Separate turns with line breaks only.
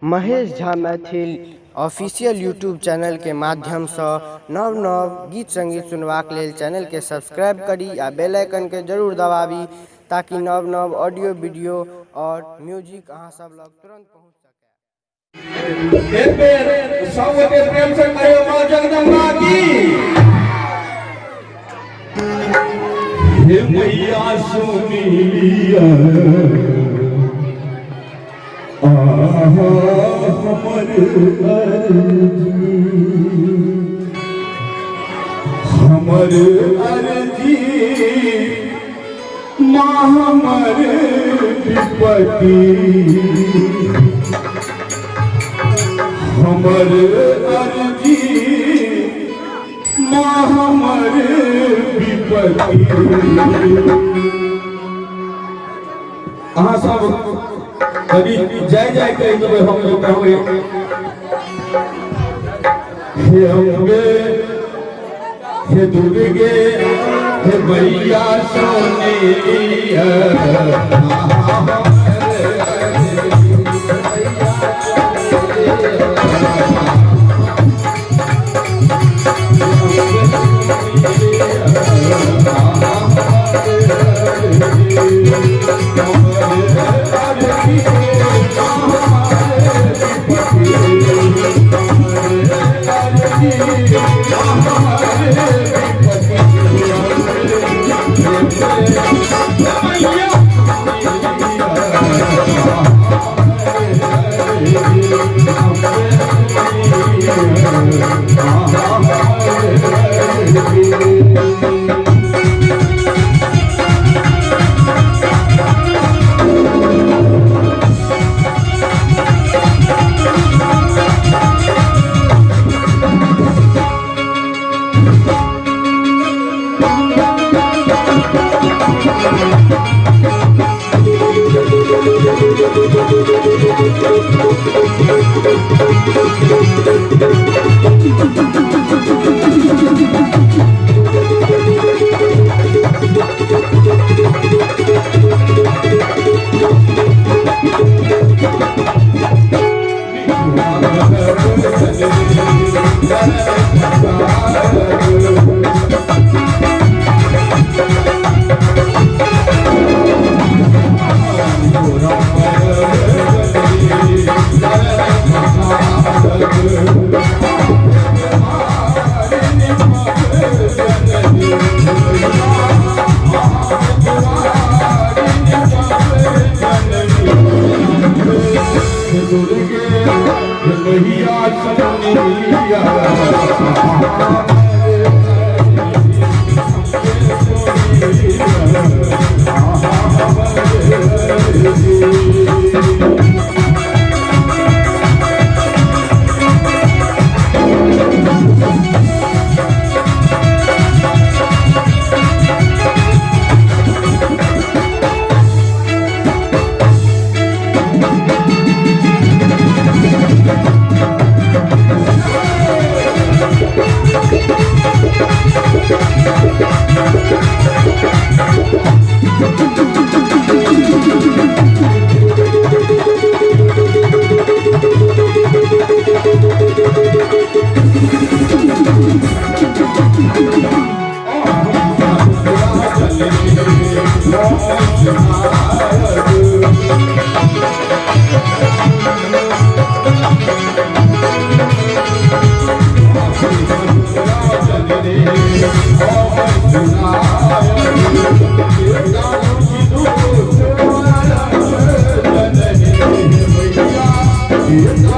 Mahesh Jha Maithil official YouTube channel के माध्यम से नव नव गीत संगीत सुनवाक लेल चैनल के सब्सक्राइब करी आ बेल आइकन के जरूर दबावी ताकि नव नव ऑडियो वीडियो और म्यूजिक अहाँ सब लग तुरंत पहुंच सके।
एक बेर सबके प्रेम से कहियो मां जगदम्बा की। हे मैया सुनी लिया हमर अर्जी माँ हमर विपत्ति हमर अर्जी माँ हमर विपत्ति। अहाँ सब कभी जय जय कही देबै हम लोग कहबै हे अम्बे हे दुर्गे हे मैया सोने
Yeah.